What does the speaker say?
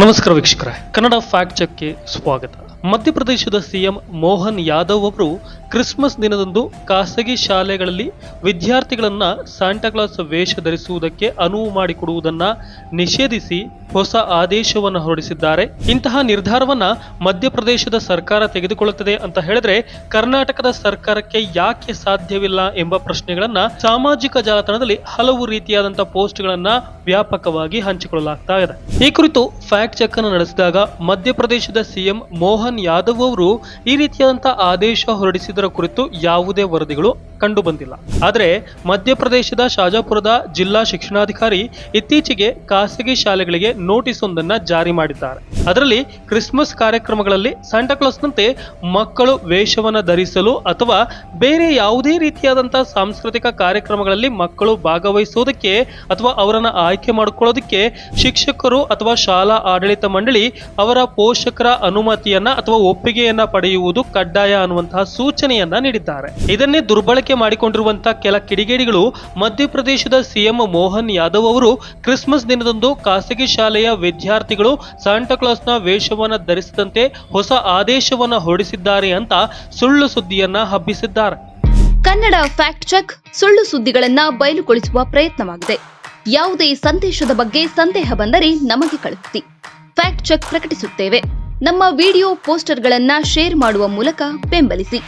ನಮಸ್ಕಾರ ವೀಕ್ಷಕರೇ, ಕನ್ನಡ ಫ್ಯಾಕ್ಟ್ ಚೆಕ್ಗೆ ಸ್ವಾಗತ. ಮಧ್ಯಪ್ರದೇಶದ ಸಿಎಂ ಮೋಹನ್ ಯಾದವ್ ಅವರು ಕ್ರಿಸ್ಮಸ್ ದಿನದಂದು ಖಾಸಗಿ ಶಾಲೆಗಳಲ್ಲಿ ವಿದ್ಯಾರ್ಥಿಗಳನ್ನ ಸಾಂಟಾಕ್ಲಾಸ್ ವೇಷ ಧರಿಸುವುದಕ್ಕೆ ಅನುವು ಮಾಡಿಕೊಡುವುದನ್ನ ನಿಷೇಧಿಸಿ ಹೊಸ ಆದೇಶವನ್ನು ಹೊರಡಿಸಿದ್ದಾರೆ. ಇಂತಹ ನಿರ್ಧಾರವನ್ನ ಮಧ್ಯಪ್ರದೇಶದ ಸರ್ಕಾರ ತೆಗೆದುಕೊಳ್ಳುತ್ತದೆ ಅಂತ ಹೇಳಿದ್ರೆ ಕರ್ನಾಟಕದ ಸರ್ಕಾರಕ್ಕೆ ಯಾಕೆ ಸಾಧ್ಯವಿಲ್ಲ ಎಂಬ ಪ್ರಶ್ನೆಗಳನ್ನ ಸಾಮಾಜಿಕ ಜಾಲತಾಣದಲ್ಲಿ ಹಲವು ರೀತಿಯಾದಂತಹ ಪೋಸ್ಟ್ಗಳನ್ನ ವ್ಯಾಪಕವಾಗಿ ಹಂಚಿಕೊಳ್ಳಲಾಗ್ತಾ ಇದೆ. ಈ ಕುರಿತು ಫ್ಯಾಕ್ಟ್ ಚೆಕ್ ಅನ್ನು ನಡೆಸಿದಾಗ ಮಧ್ಯಪ್ರದೇಶದ ಸಿಎಂ ಮೋಹನ್ ಯಾದವ್ ಅವರು ಈ ರೀತಿಯಾದಂತಹ ಆದೇಶ ಹೊರಡಿಸಿದರ ಕುರಿತು ಯಾವುದೇ ವರದಿಗಳು ಕಂಡು ಬಂದಿಲ್ಲ. ಆದರೆ ಮಧ್ಯಪ್ರದೇಶದ ಶಾಜಾಪುರದ ಜಿಲ್ಲಾ ಶಿಕ್ಷಣಾಧಿಕಾರಿ ಇತ್ತೀಚೆಗೆ ಖಾಸಗಿ ಶಾಲೆಗಳಿಗೆ ನೋಟಿಸ್ ಒಂದನ್ನ ಜಾರಿ ಮಾಡಿದ್ದಾರೆ. ಅದರಲ್ಲಿ ಕ್ರಿಸ್ಮಸ್ ಕಾರ್ಯಕ್ರಮಗಳಲ್ಲಿ ಸಾಂಟಾಕ್ಲಾಸ್ನಂತೆ ಮಕ್ಕಳು ವೇಷವನ್ನ ಧರಿಸಲು ಅಥವಾ ಬೇರೆ ಯಾವುದೇ ರೀತಿಯಾದಂತಹ ಸಾಂಸ್ಕೃತಿಕ ಕಾರ್ಯಕ್ರಮಗಳಲ್ಲಿ ಮಕ್ಕಳು ಭಾಗವಹಿಸೋದಕ್ಕೆ ಅಥವಾ ಅವರನ್ನ ಆಯ್ಕೆ ಮಾಡಿಕೊಳ್ಳೋದಕ್ಕೆ ಶಿಕ್ಷಕರು ಅಥವಾ ಶಾಲಾ ಆಡಳಿತ ಮಂಡಳಿ ಅವರ ಪೋಷಕರ ಅನುಮತಿಯನ್ನ ಅಥವಾ ಒಪ್ಪಿಗೆಯನ್ನ ಪಡೆಯುವುದು ಕಡ್ಡಾಯ ಅನ್ನುವಂತಹ ಸೂಚನೆಯನ್ನ ನೀಡಿದ್ದಾರೆ. ಇದನ್ನೇ ದುರ್ಬಳಕೆ ಮಾಡಿಕೊಂಡಿರುವಂತಹ ಕೆಲ ಕಿಡಿಗೇಡಿಗಳು ಮಧ್ಯಪ್ರದೇಶದ ಸಿಎಂ ಮೋಹನ್ ಯಾದವ್ ಅವರು ಕ್ರಿಸ್ಮಸ್ ದಿನದಂದು ಖಾಸಗಿ ಶಾಲೆಯ ವಿದ್ಯಾರ್ಥಿಗಳು ಸಾಂಟಾಕ್ಲಾಸ್ನ ವೇಷವನ್ನ ಧರಿಸದಂತೆ ಹೊಸ ಆದೇಶವನ್ನ ಹೊರಡಿಸಿದ್ದಾರೆ ಅಂತ ಸುಳ್ಳು ಸುದ್ದಿಯನ್ನ ಹಬ್ಬಿಸಿದ್ದಾರೆ. ಕನ್ನಡ ಫ್ಯಾಕ್ಟ್ ಚೆಕ್ ಸುಳ್ಳು ಸುದ್ದಿಗಳನ್ನ ಬಯಲುಗೊಳಿಸುವ ಪ್ರಯತ್ನವಾಗಿದೆ. ಯಾವುದೇ ಸಂದೇಶದ ಬಗ್ಗೆ ಸಂದೇಹ ಬಂದರೆ ನಮಗೆ ಕಳುಹಿಸಿ. ಫ್ಯಾಕ್ಟ್ ಚೆಕ್ ಪ್ರಕಟಿಸುತ್ತೇವೆ. ನಮ್ಮ ವಿಡಿಯೋ ಪೋಸ್ಟರ್ಗಳನ್ನ ಶೇರ್ ಮಾಡುವ ಮೂಲಕ ಬೆಂಬಲಿಸಿ.